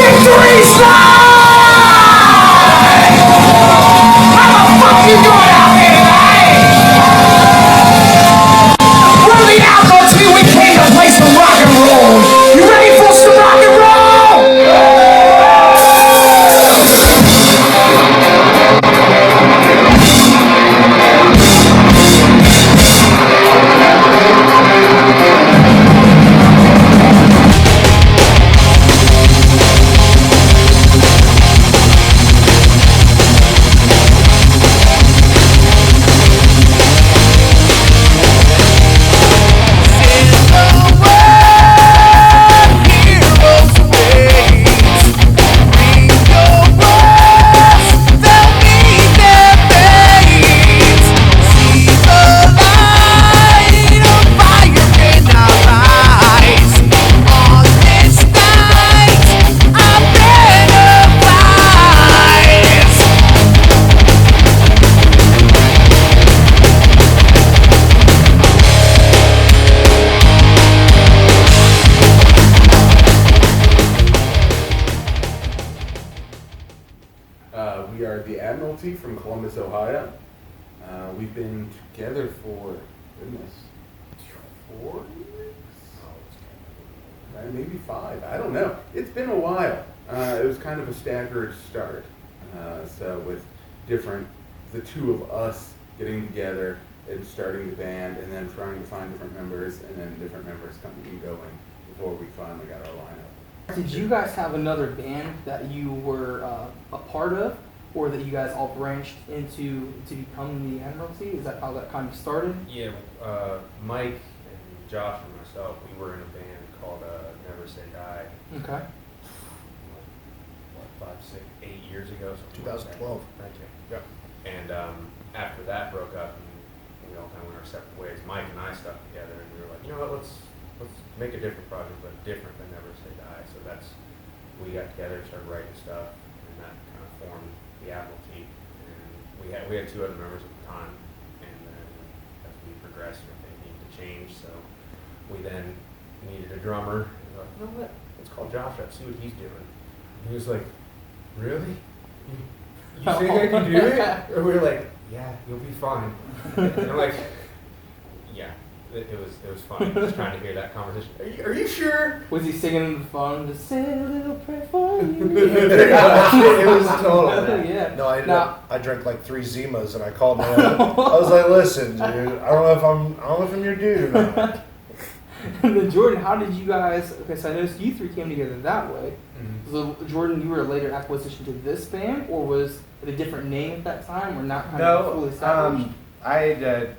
Victory slide! How the fuck you doing out here tonight? We're the Admiralty. We came to play some rock and roll. You ready for some rock and roll? We are the Admiralty from Columbus, Ohio. We've been together for, goodness, 4 years? Maybe 5. I don't know. It's been a while. It was kind of a staggered start. So with the two of us getting together and starting the band, and then trying to find different members, and then different members coming and going before we finally got our lineup. Did you guys have another band that you were a part of, or that you guys all branched into to become the Admiralty? Is that how that kind of started? Yeah, Mike and Josh and myself, we were in a band called Never Say Die. Okay. What, 5, 6, 8 years ago? 2012. Thank you. Yep. And after that broke up, and we all kind of went our separate ways. Mike and I stuck together, and we were like, you know what, let's make a different project, but different than Never Say Die. So we got together, started writing stuff, and that kind of formed the Admiralty. And we had 2 other members at the time, and then as we progressed, things needed to change. So we then needed a drummer. And we were like, you know what? Let's call Josh up, see what he's doing. And he was like, really? You think I can do it? And we were like, yeah, you'll be fine. And I'm like, yeah. It was fun just trying to hear that conversation. Are you sure? Was he singing on the phone? Just say a little prayer for you. It was total. Yeah. No, I drank like 3 Zimas and I called him. I was like, listen, dude, I don't know if I'm your dude or not. And then Jordan, how did you guys? Okay, so I noticed you 3 came together that way. Mm-hmm. So Jordan, you were a later acquisition to this band, or was it a different name at that time, or not kind of fully established? I had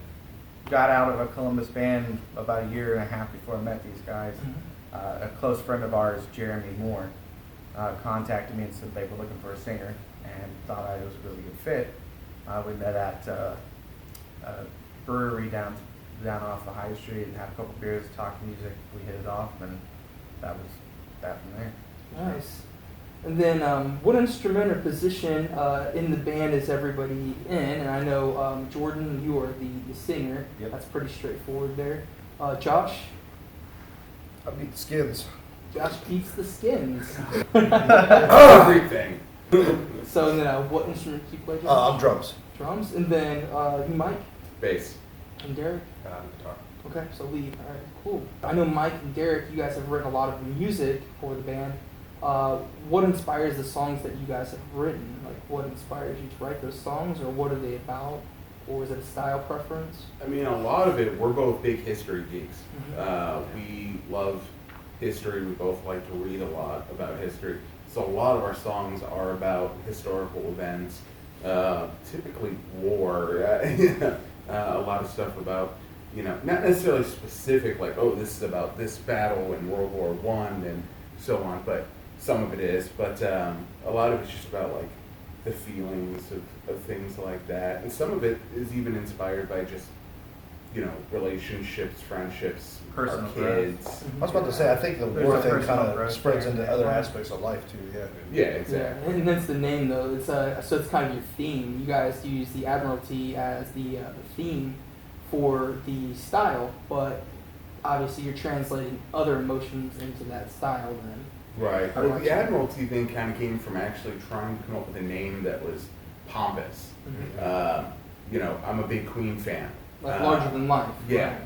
got out of a Columbus band about a year and a half before I met these guys. Mm-hmm. A close friend of ours, Jeremy Moore, contacted me and said they were looking for a singer and thought I was a really good fit. We met at a brewery down off the High Street and had a couple beers, talked music. We hit it off, and that was that from there. Nice. And then, what instrument or position in the band is everybody in? And I know, Jordan, you are the singer. Yep. That's pretty straightforward there. Josh? I beat the Skins. Josh beats the Skins. Everything. So, then, what instrument do you play, Josh? I'm drums. Drums. And then, you, Mike? Bass. And Derek? Guitar. Okay, so lead. All right, cool. I know Mike and Derek, you guys have written a lot of music for the band. What inspires the songs that you guys have written? Like, what inspires you to write those songs, or what are they about? Or is it a style preference? I mean, a lot of it, we're both big history geeks. Mm-hmm. We love history. We both like to read a lot about history. So a lot of our songs are about historical events, typically war. A lot of stuff about, not necessarily specific, like, oh, this is about this battle in World War I and so on, but some of it is. But a lot of it's just about, like, the feelings of things like that. And some of it is even inspired by just, relationships, friendships, Personal our kids. I was about to say, I think the There's war a thing personal kind of growth spreads there. into other Yeah. aspects of life too, yeah. Yeah, exactly. Yeah, and that's the name though. It's so it's kind of your theme. You guys use the Admiralty as the theme for the style, but obviously you're translating other emotions into that style then. Right. Well, the Admiralty thing kind of came from actually trying to come up with a name that was pompous. Mhm. You know, I'm a big Queen fan. Like larger than life. Yeah. Right.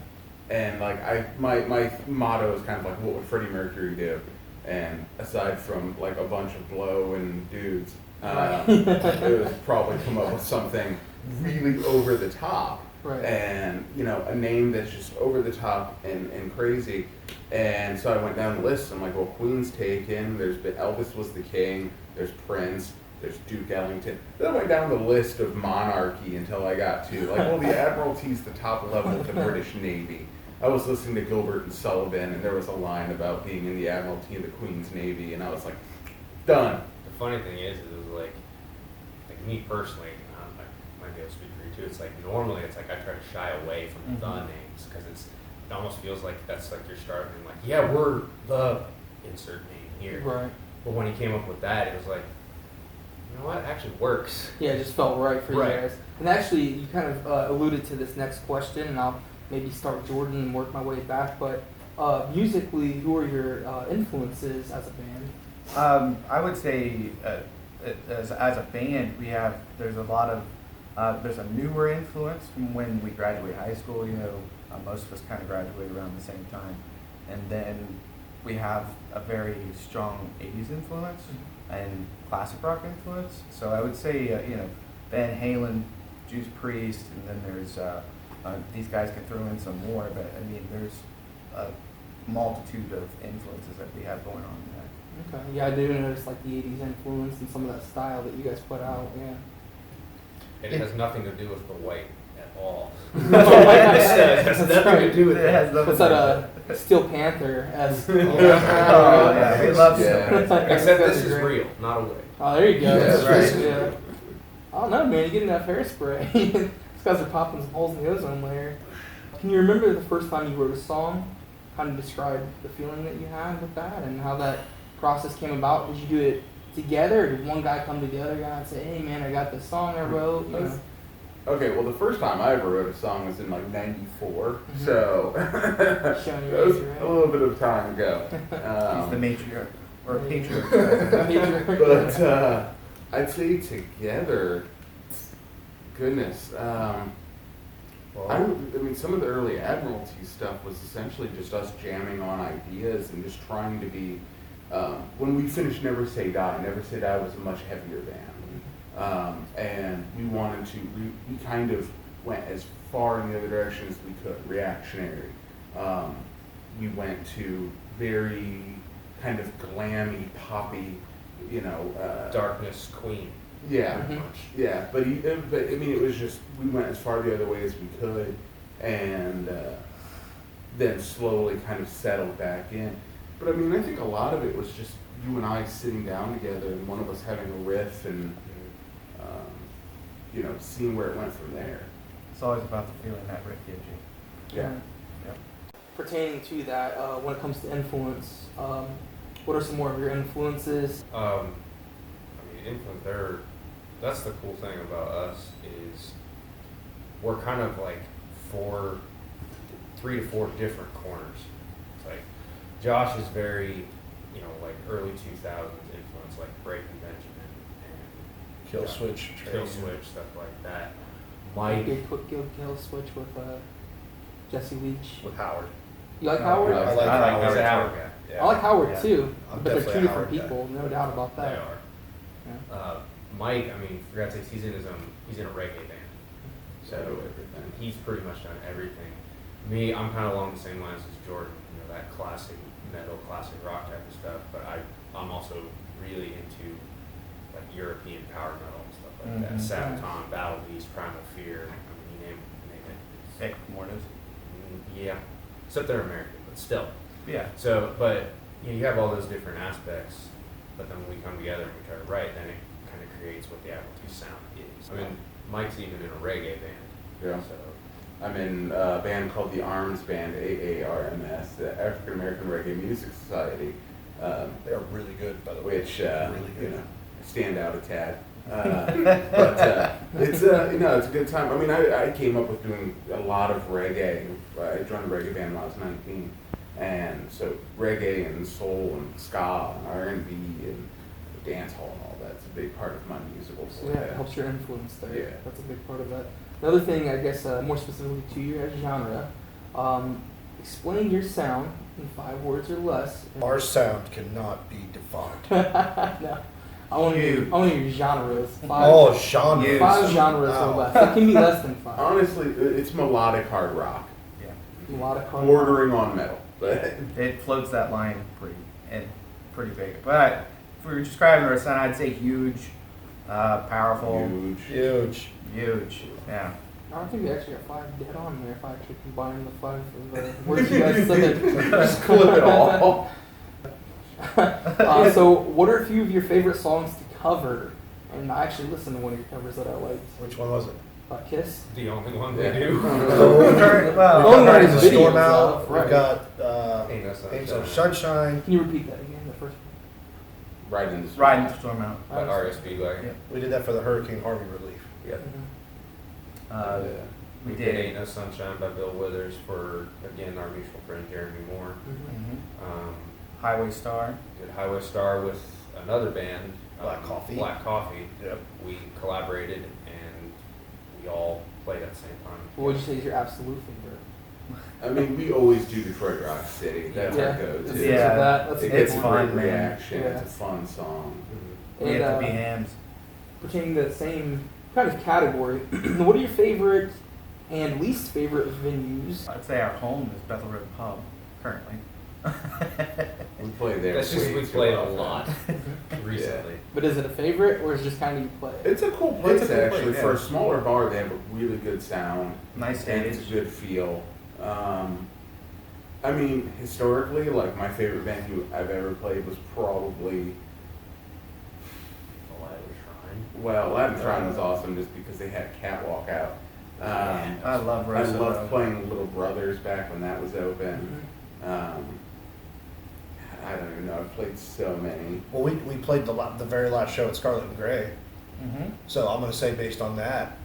And like my motto is kind of like, what would Freddie Mercury do? And aside from like a bunch of blow and dudes, it was probably come up with something really over the top. Right. And you know, a name that's just over the top and crazy. And so I went down the list. I'm like, well, Queen's taken. There's been Elvis was the king. There's Prince. There's Duke Ellington. Then I went down the list of monarchy until I got to like, well, the Admiralty's the top level of the British Navy. I was listening to Gilbert and Sullivan, and there was a line about being in the Admiralty of the Queen's Navy, and I was like, done. The funny thing is, it was like me personally, I might be able to speak for you too. It's like normally it's like I try to shy away from the names because it almost feels like that's like you're starting like, yeah, we're the insert name here. Right. But when he came up with that, it was like, you know what, it actually works. Yeah, it just felt right for Right. you guys. And actually, you kind of alluded to this next question, and I'll maybe start with Jordan and work my way back. But musically, who are your influences as a band? I would say as a band, there's a lot of, there's a newer influence from when we graduated high school. You know, most of us kind of graduated around the same time. And then we have a very strong 80s influence and classic rock influence. So I would say, you know, Van Halen, Judas Priest, and then there's, these guys can throw in some more, but I mean, there's a multitude of influences that we have going on there. Okay. Yeah, I do notice like the 80s influence and some of that style that you guys put out. Yeah. And it has nothing to do with the white at all. It has nothing to do with It has that. What's that? Steel Panther as. Oh yeah, we love Yeah. stuff. Except this is real, not a wig. Oh, there you go. Yeah, That's that's right. right. Yeah. I don't know, man. You get enough hairspray. These guys are popping some holes in the ozone layer. Can you remember the first time you wrote a song? Kind of describe the feeling that you had with that and how that process came about. Did you do it together, or did one guy come to the other guy and say, "Hey, man, I got this song I wrote"? You know? Okay, well, the first time I ever wrote a song was in like '94, so Showing that your was age, right? a little bit of time ago. He's the matriarch or patriarch. But I'd say together, goodness. I mean, some of the early Admiralty stuff was essentially just us jamming on ideas and just trying to be. When we finished Never Say Die was a much heavier band, and we wanted to. We kind of went as far in the other direction as we could, reactionary. We went to very kind of glammy, poppy, you know. Darkness Queen. Yeah, Mhm. yeah, but I mean, it was just we went as far the other way as we could, and then slowly kind of settled back in. But I mean, I think a lot of it was just you and I sitting down together, and one of us having a riff, and you know, seeing where it went from there. It's always about the feeling that Rick gives you. Yeah. Pertaining to that, when it comes to influence, what are some more of your influences? I mean, influence. That's the cool thing about us is we're kind of like 3 to 4 different corners. It's like Josh is very, you know, like early 2000s influence, like Breaking Benjamin and Kill Switch, Kill Train. Switch, stuff like that. Like Mike a quick kill switch with Jesse Leach. with Howard. You like Howard? I like He's Howard. a Howard guy. Yeah. I like Howard Yeah. too, I'm but they're two definitely a different Howard guy. people, no doubt about They that. are. Yeah. Mike, I mean, for God's sakes, he's in a reggae band. So Everything. he's pretty much done everything. Me, I'm kind of along the same lines as Jordan, you know, that classic metal, classic rock type of stuff, but I'm also really into like European power metal and stuff like that. Mhm. Sabaton, Battle Beast, Primal Fear, I mean, you name it. Heck, Mortis. Yeah, except they're American, but still. Yeah. So, but you have all those different aspects, but then when we come together and we try to write, then it kind of creates what the Admiralty sound is. I mean, Mike's even in a reggae band. Yeah. So, I'm in a band called the Arms Band, AARMS, the African American Reggae Music Society, They're really good, by the way. which really you good. know, stand out a tad. But it's you know, it's a good time. I mean, I came up with doing a lot of reggae. I joined a reggae band when I was 19, And so reggae and soul and ska and R&B and dance hall and all that's a big part of my musical So yeah, it foray. helps your influence there. Yeah. That's a big part of that. Another thing, I guess, more specifically to your genre, explain your sound in 5 words or less. Our sound cannot be defined. No. I want to hear your genres. 5, Oh, genre. 5 genres or less. It can be less than 5. Honestly, it's melodic hard rock, A lot of hard bordering on metal. But It floats that line pretty big. But if we were describing our sound, I'd say huge, powerful, huge. Huge. Yeah. I don't think we actually got 5 dead on there if I actually combine the 5 of the words you guys said. Just clip it all. So, what are a few of your favorite songs to cover? And I actually listened to one of your covers that I liked. Which one was it? Kiss. The only one we Yeah. do. Well, Only one Riding is the videos Storm Out. of, right. We've got Ain't No Sunshine. Ain't No Sunshine. Can you repeat that again? The first Right in the Riding the Storm Out. By RSB Wagon. Yeah. We did that for the Hurricane Harvey relief. Yeah. Uh, Yeah. we We did. did Ain't No Sunshine by Bill Withers for, again, our mutual friend Jeremy Moore. Mhm. Um, Highway Star. did Highway Star with another band, Black Coffee. Black Coffee. Yep. We collaborated and we all played at the same time. What would you say is your absolute favorite? I mean, we always do Detroit Rock City. That's Yeah. our go-to. Yeah. That's It a gets good a one. fun, great man. reaction. Yeah. It's a fun song. Mhm. We And, have to be hams. pertaining to the same kind of category, what are your favorite and least favorite venues? I'd say our home is Bethel Road Pub currently. We play there. That's just, way we too played a often. lot recently. But is it a favorite or is it just kind of you play? It's a cool place, It's a cool actually. place, yeah. For a smaller bar, they have a really good sound. Nice And stage. it's a good feel. I mean, historically, like my favorite venue I've ever played was probably, well, Latin Shrine was awesome just because they had a catwalk out. I love I Rosa. loved though. playing Little Brothers back when that was open. Mhm. I don't even know. I've played so many. Well, we played the very last show at Scarlet and Gray. Mhm. So I'm going to say based on that,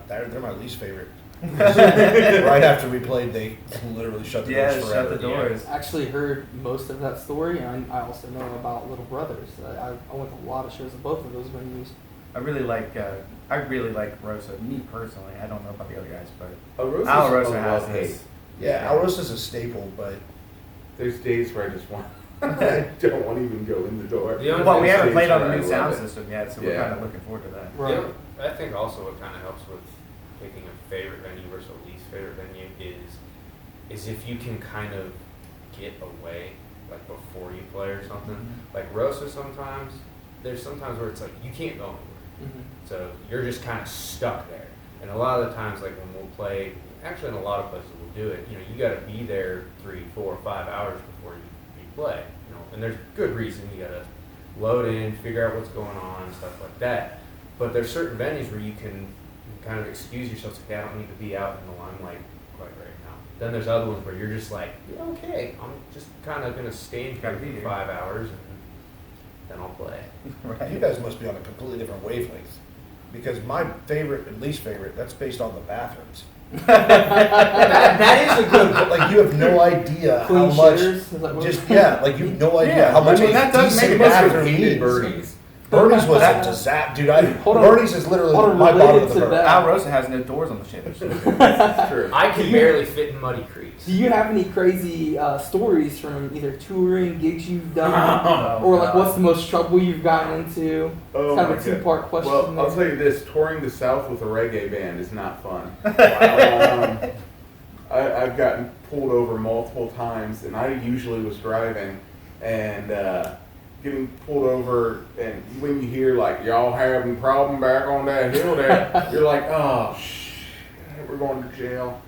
they're my least favorite. Right after we played, they literally shut the Yeah, doors shut forever. the doors. I actually heard most of that story, and I also know about Little Brothers. I went to a lot of shows at both of those venues. I really like Rosa. Me personally, I don't know about the other guys, but Alrosa's Alrosa a has love-hate. this. Yeah, Alrosa's a staple, but There's days where I just want, I don't want to even go in the door. The only But we thing haven't Days played on where the I new love sound it. system yet, so we're Yeah. kind of looking forward to that. Right. Yeah, I think also what kind of helps with picking a favorite venue versus a least favorite venue is if you can kind of get away, like before you play or something. Mhm. Like Rosa sometimes, there's sometimes where it's like you can't go anywhere. So you're just kind of stuck there. And a lot of the times, like when we'll play, actually in a lot of places we'll do it, you know, you got to be there 3, 4, 5 hours before you play. You know, and there's good reason. You got to load in, figure out what's going on, stuff like that. But there's certain venues where you can kind of excuse yourself, say, I don't need to be out in the limelight quite right now. Then there's other ones where you're just like, yeah, okay, I'm just kind of going to stand here Gotta be for here. 5 hours and then I'll play. you guys must be on a completely different wavelength. Because my favorite and least favorite, that's based on the bathrooms. That is a good But like you have no idea Clean how much. shitters? Is that what Just it's- yeah, like you have no idea Yeah, how much I mean, a that does decent make most of bathroom hated needs. Bernie's. Bernie's was a disaster, dude. Hold on. Bernie's is literally Hold on, my bottom related of the to barrel. that. Al Rosa has no doors on the ship. That's true. I can barely fit in muddy creeks. Do you have any crazy stories from either touring, gigs you've done, Oh, or like God. what's the most trouble you've gotten into? Oh It's kind my of a God. two-part question. Well, I'll there. tell you this: touring the South with a reggae band is not fun. I've gotten pulled over multiple times, and I usually was driving, and getting pulled over, and when you hear like y'all having problem back on that hill there, you're like, oh shit, we're going to jail,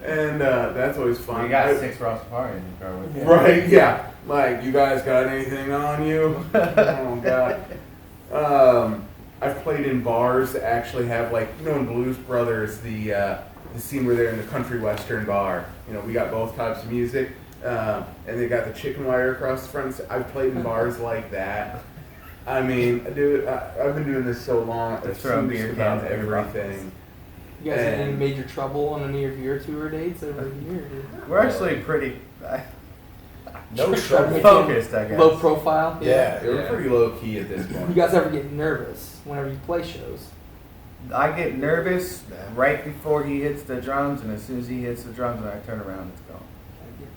and that's always fun. We got I- 6 Rastafari in the car with you. Right, yeah. Like, you guys got anything on you? Oh, God. I've played in bars that actually have, like, you know, in Blues Brothers, the scene where they're in the country western bar. You know, we got both types of music, and they got the chicken wire across the front. I've played in bars like that. I mean, dude, I've been doing this so long. They're I've throwing seen just beer about cans at your everything. You guys had any and- major trouble on any of your tour dates over the year? We're actually pretty. No Start trouble. making Focused, I guess. Low profile. Yeah. They were pretty low key at this point. You guys ever get nervous whenever you play shows? I get nervous Nah. right before he hits the drums, and as soon as he hits the drums and I turn around, it's gone. I get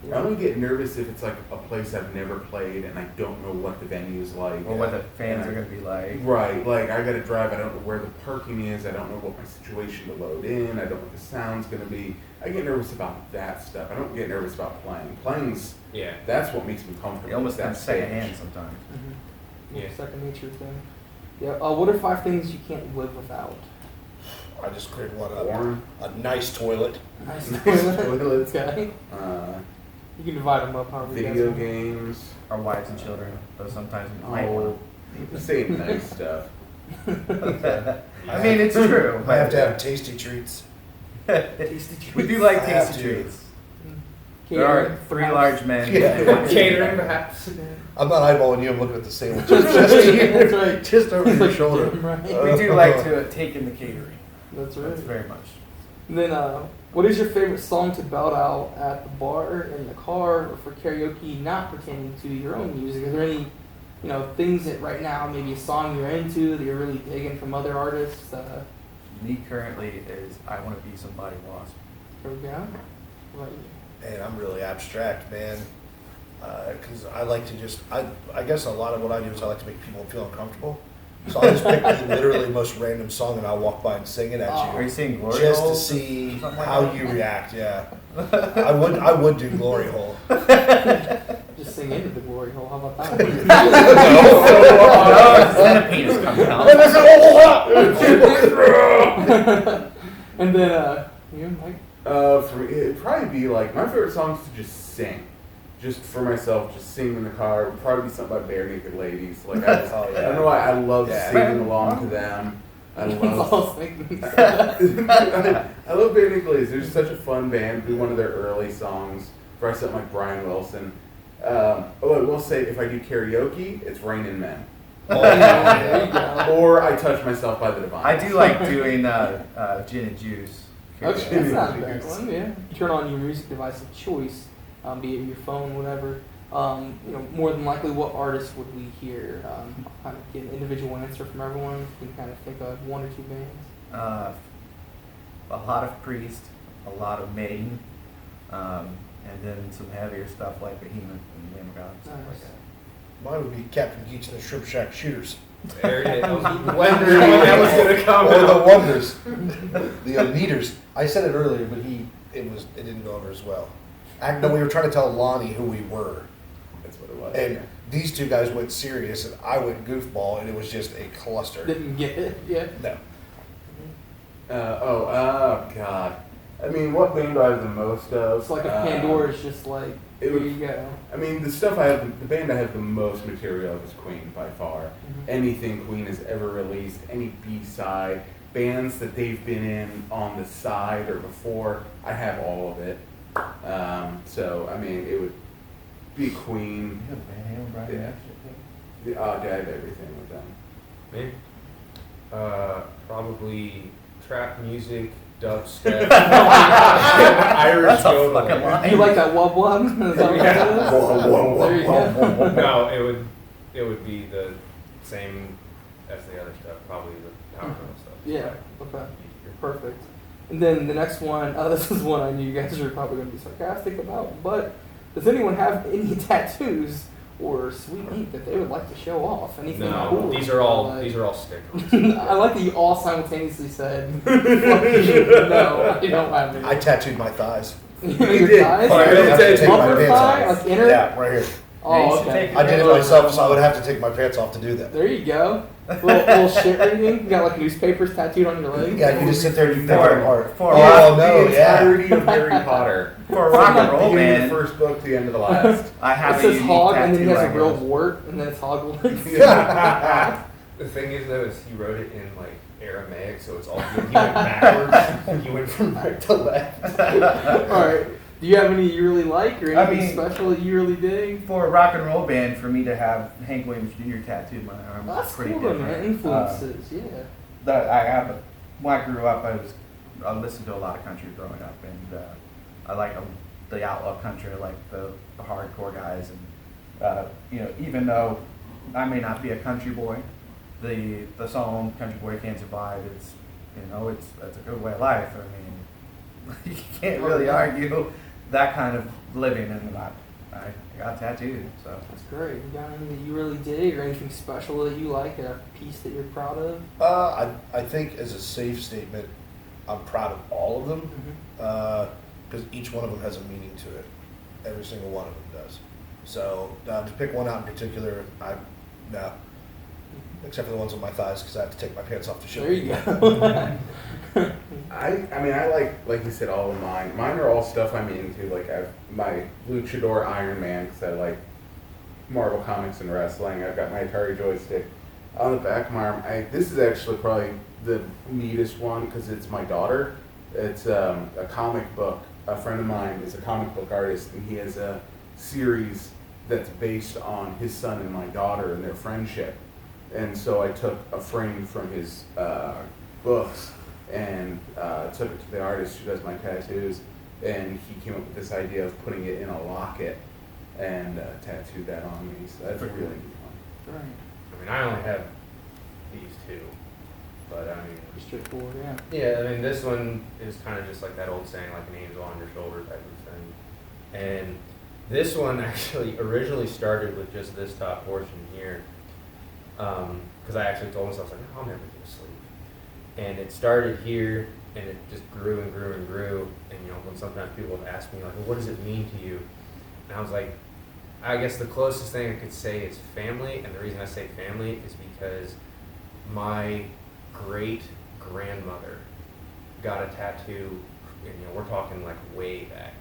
I there. only get nervous if it's like a place I've never played and I don't know what the venue's like. Or what the fans And are going to be like. Right, like I gotta drive, I don't know where the parking is, I don't know what my situation to load in, I don't know what the sound's gonna be. I get nervous about that stuff. I don't get nervous about playing. Playing's, Yeah. that's what makes me comfortable. It almost with that comes second stage. hand sometimes. Yeah. Yeah. Second nature thing. Yeah. What are 5 things you can't live without? I just cleared one up. Porn, A nice toilet. Nice toilets, Okay. You can divide them up however you video guys want. games. Our wives and children, though sometimes we might want Say nice stuff. I mean, it's true. I have to have tasty treats. Tasty treats. We do like I have tasty to. treats. There are Catering, 3 perhaps. large men. Yeah. Catering, perhaps. I'm not eyeballing you. I'm looking at the sandwiches. Just here. That's right. Just over It's your like shoulder. gym, right? We do like to take in the catering. That's right. That's very much. And then, what is your favorite song to belt out at the bar, in the car, or for karaoke, not pertaining to your own music? Is there any, things that right now, maybe a song you're into that you're really digging from other artists? Me currently is I Want to Be Somebody Wasp. Here we go. What about you? Man, I'm really abstract, man. Because I like to just, I guess a lot of what I do is I like to make people feel uncomfortable. So I'll just pick the literally most random song and I'll walk by and sing it at Are you. you saying Glory Just to Hole? see Something like how that? you react, yeah. I would do Glory Hole. Just sing into the glory hole. How about that? No, then a penis comes out. And then, you, Mike? For me, it'd probably be like, my favorite songs to just sing. Just for myself, just sing in the car. It would probably be something by Bare Naked Ladies. Like, I Oh, yeah. don't know why, I love Yeah. singing along to them. I He's love all singing. I love Bare Naked Ladies. They're just such a fun band. Do one of their early songs. Probably something like Brian Wilson. I will say, if I do karaoke, it's Raining Men. Oh, There you go. Or I Touch Myself by the Divine. I do like doing gin and juice. Okay, that's not a bad one, yeah. You turn on your music device of choice, be it your phone, whatever. More than likely, what artist would we hear? Kind of get an individual answer from everyone. You can kind of think of 1 or 2 bands. A lot of Priest, a lot of Maiden, and then some heavier stuff like Behemoth and Lamb of God, stuff like Nice. that. Mine would be Captain Keats and the Shrimp Shack Shooters. There it is. I was wondering when that was going to come Or the out. Wonders. The Meters. I said it earlier, but it didn't go over as well. No, we were trying to tell Lonnie who we were. That's what it was. And yeah. these two guys went serious, and I went goofball, and it was just a cluster. Didn't get it, yeah. No. God. I mean, what band do I have the most of? It's like a Pandora's just like, it here would- you go. I mean, the band I have the most material of is Queen by far. Mhm. Anything Queen has ever released, any B-side, bands that they've been in on the side or before, I have all of it. So, I mean, it would be Queen. You have Van Halen, Brian Yeah. Adams, I have everything with them. Me? Probably trap music, dubstep, Irish That's a yodel. fucking lie. You like that wub wub? Is that what Yeah. that is? There you go. No, it would be the same as the other stuff, probably the power metal stuff. Yeah, okay. Perfect. And then the next one, this is one I knew you guys are probably going to be sarcastic about, but does anyone have any tattoos or sweet ink that they would like to show off? Anything cool? No, these are all Like- stickers. I like that you all simultaneously said, "Fuck you." No, I don't have any. I tattooed my thighs. Your did. thighs? I would have to take my Upper pants thigh? off. Like inner? Yeah, right here. Oh, You should okay. take I did it myself, so I would have to take my pants off to do that. There you go. Little shit reading. You got like newspapers tattooed on your leg. Yeah, you just sit there and you pick For- it apart. for- Oh, the no, yeah. entirety of Harry Potter. For a rock and roll Beginning of band, the first book to the end of the last. I have It a says unique hog, and then he tattoo, has a I real guess. wart, and then it's hog legs. The thing is, though, is he wrote it in like Aramaic, so it's all good. He went backwards. He went from right to left. All right. Do you have any you really like, or I anything mean- special that you really dig? For a rock and roll band, for me to have Hank Williams Jr. tattooed on my arm, That's is pretty cool, though, different. man. Influences, yeah. That I have. When I grew up, I listened to a lot of country growing up, and I like the outlaw country, like the hardcore guys, and even though I may not be a country boy, the song "Country Boy Can't Survive" it's a good way of life. I mean, you can't really argue that kind of living, and I got tattooed, so. That's great. You got anything that you really dig or anything special that you like, a piece that you're proud of? I think as a safe statement, I'm proud of all of them, because each one of them has a meaning to it. Every single one of them does. So to pick one out in particular, no. Except for the ones on my thighs, because I have to take my pants off to show There you go. I mean, I like you said, all of mine. Mine are all stuff I'm into. Like, I've my Luchador Iron Man, because I like Marvel Comics and wrestling. I've got my Atari joystick on the back of my arm. This is actually probably the neatest one, because it's my daughter. It's a comic book. A friend of mine is a comic book artist, and he has a series that's based on his son and my daughter and their friendship. And so I took a frame from his books and took it to the artist who does my tattoos, and he came up with this idea of putting it in a locket and tattooed that on me. So that's a really neat one. Right. I mean, I only have these two, but I mean, Pretty straightforward, yeah. yeah, I mean, this one is kind of just like that old saying, like an angel on your shoulder type of thing. And this one actually originally started with just this top portion here, because I actually told myself, like, I'll never get to sleep. And it started here, and it just grew and grew and grew. And when sometimes people would ask me, like, well, what does it mean to you? And I was like, I guess the closest thing I could say is family. And the reason I say family is because my great grandmother got a tattoo, and we're talking like way back.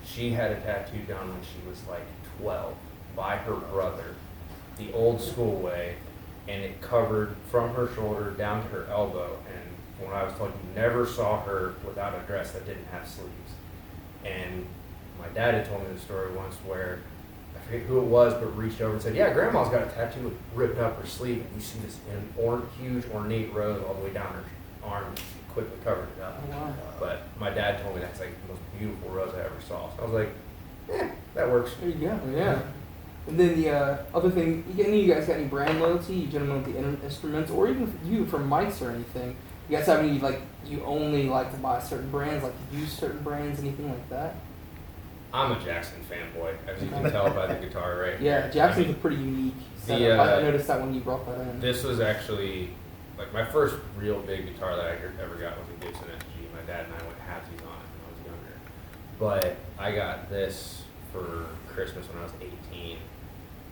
She had a tattoo done when she was like 12 by her brother, the old school way, and it covered from her shoulder down to her elbow. And when I was told, you never saw her without a dress that didn't have sleeves. And my dad had told me the story once where, I forget who it was, but reached over and said, yeah, grandma's got a tattoo ripped up her sleeve, and you see this huge ornate rose all the way down her arm, and she quickly covered it up. Oh, wow. But my dad told me that's like the most beautiful rose I ever saw. So I was like, that works. There you go, yeah. And then the other thing, any of you guys got any brand loyalty? You gentlemen with the instruments, or even you from mics or anything? You guys have any, like, you only like to buy certain brands, like to use certain brands, anything like that? I'm a Jackson fanboy, as you can tell by the guitar right Yeah, here. Jackson's I mean, a pretty unique setup. the, I noticed that when you brought that in. this was actually, like, my first real big guitar that I ever got was a Gibson SG. My dad and I went halvesies on it when I was younger. But I got this for Christmas when I was 18.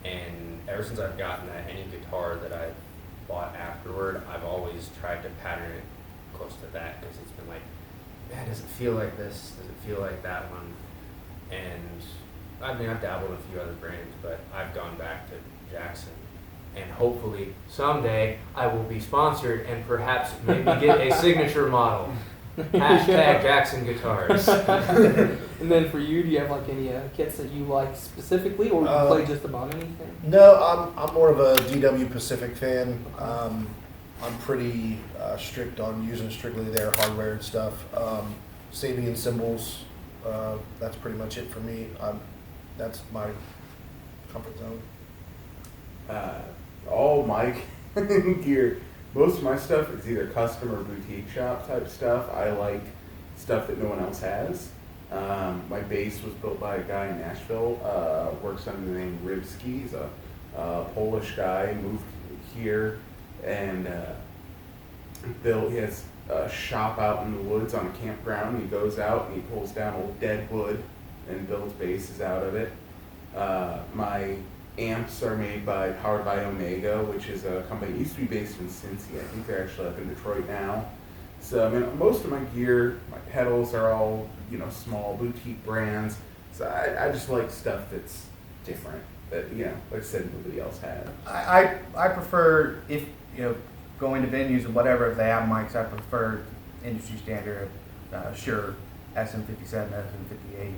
And ever since I've gotten that, any guitar that I've bought afterward, I've always tried to pattern it close to that, because it's been like, man, does it feel like this? Does it feel like that one? And I mean, I've dabbled in a few other brands, but I've gone back to Jackson. And hopefully someday I will be sponsored and perhaps maybe get a signature model. Hashtag Jackson Guitars. And then for you, do you have like any kits that you like specifically, or you play just about anything? No, I'm more of a DW Pacific fan. I'm pretty strict on using strictly their hardware and stuff. Sabian cymbals, that's pretty much it for me. That's my comfort zone. All my gear, most of my stuff is either custom or boutique shop type stuff. I like stuff that no one else has. My bass was built by a guy in Nashville, works under the name Rybski. He's a Polish guy, moved here, and he has a shop out in the woods on a campground. He goes out and he pulls down old dead wood and builds basses out of it. My amps are made powered by Omega, which is a company that used to be based in Cincy. I think they're actually up in Detroit now. So I mean, most of my gear, my pedals are all small boutique brands. So I just like stuff that's different, that like I said, nobody else has. I prefer, if going to venues or whatever, if they have mics, I prefer industry standard, Shure SM57, SM58.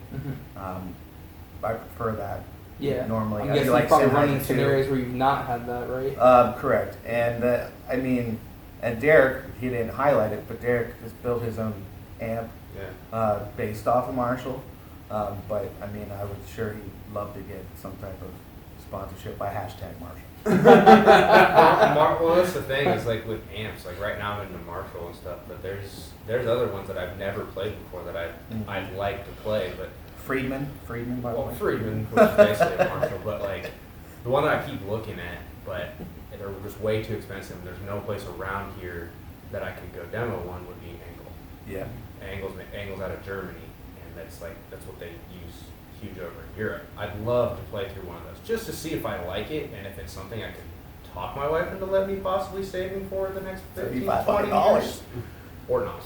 I prefer that. Yeah. Normally, I I guess do you like probably Sennheiser run into too. scenarios where you've not had that, right? Correct. And I mean, and Derek, he didn't highlight it, but Derek has built his own amp Yeah. based off of Marshall. But I mean, I would sure love to get some type of sponsorship by hashtag Marshall. Well, that's the thing is like with amps. Like right now I'm into Marshall and stuff, but there's other ones that I've never played before that I'd like to play. But Friedman, by the well, way. Friedman, which is basically a Marshall, but like the one that I keep looking at, but they're just way too expensive. And there's no place around here that I could go demo one would be Angle. Yeah. Angle's out of Germany, and that's what they use huge over in Europe. I'd love to play through one of those just to see if I like it and if it's something I could talk my wife into letting me possibly saving for the next 15, 20 years. Or not.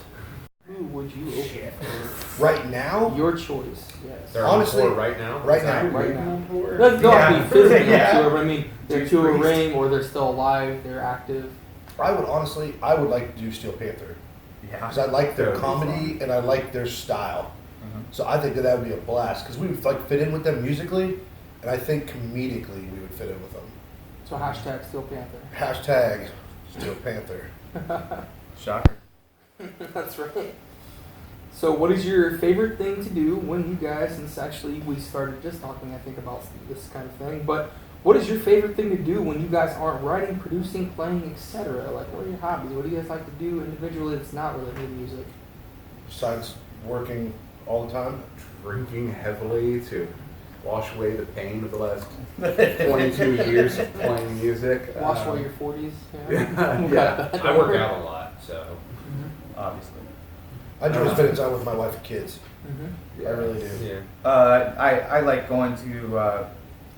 Who would you open for? Right now, Your choice, yes. They're Honestly, on tour right now. right now. Right now. Tour. Let's not Yeah. be physically Yeah. tour, but I mean, they're Judas touring Priest. or they're still alive, they're active. I would like to do Steel Panther Yeah. because I like their That would be comedy fun. and I like their style. Mhm. So I think that would be a blast because we would like fit in with them musically, and I think comedically we would fit in with them. So hashtag Steel Panther. Hashtag Steel Panther. Shocker. That's right. So what is your favorite thing to do when you guys, since actually we started just talking, I think, about this kind of thing, but what is your favorite thing to do when you guys aren't writing, producing, playing, etc.? Like, what are your hobbies? What do you guys like to do individually that's not related to music? Besides working all the time, Drinking heavily to wash away the pain of the last 22 years of playing music. Watch while you're 40s. yeah. We got that. I work out a lot, so Obviously. I enjoy spending time with my wife and kids. Mhm. I really do. yeah. I like going to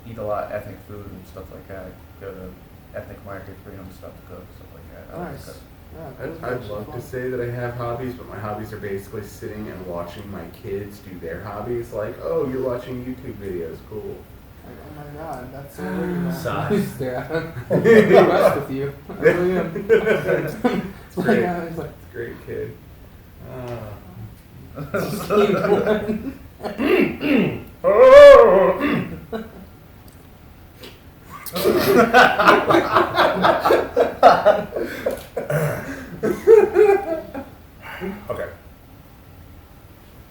eat a lot of ethnic food and stuff like that. Go to ethnic markets, bring them stuff to cook, stuff like that. I like Nice. to cook. Yeah, I'd that's love fun. to say that I have hobbies, but my hobbies are basically sitting and watching my kids do their hobbies. Like, oh, you're watching YouTube videos, cool. Like, oh my god, that's so weird. Size. Yeah. I'm impressed with you. I really am. It's like, great. it's like, It's a great kid. Okay.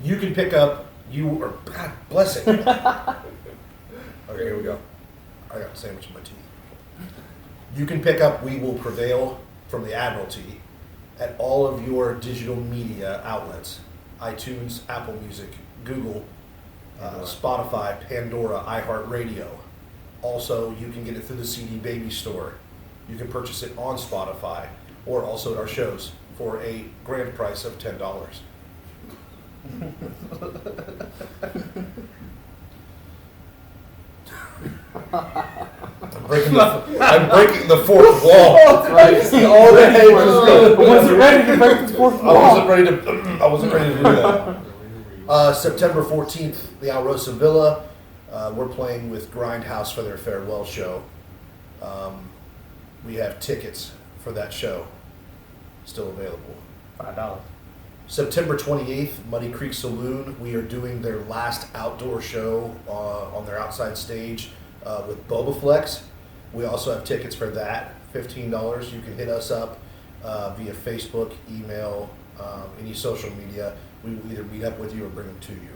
You can pick up, God bless it. Okay, here we go. I got a sandwich in my teeth. You can pick up We Will Prevail from the Admiralty at all of your digital media outlets. iTunes, Apple Music, Google, Spotify, Pandora, iHeartRadio. Also, you can get it through the CD Baby store. You can purchase it on Spotify or also at our shows for a grand price of $10. I'm breaking the fourth wall. that's right. See all the hate I wasn't ready to break this fourth I wall. wasn't ready to do that. September 14th, the Alrosa Villa. We're playing with Grindhouse for their farewell show. We have tickets for that show still available. $5. September 28th, Muddy Creek Saloon. We are doing their last outdoor show on their outside stage with Bobaflex. We also have tickets for that, $15. You can hit us up via Facebook, email, any social media. We will either meet up with you or bring them to you.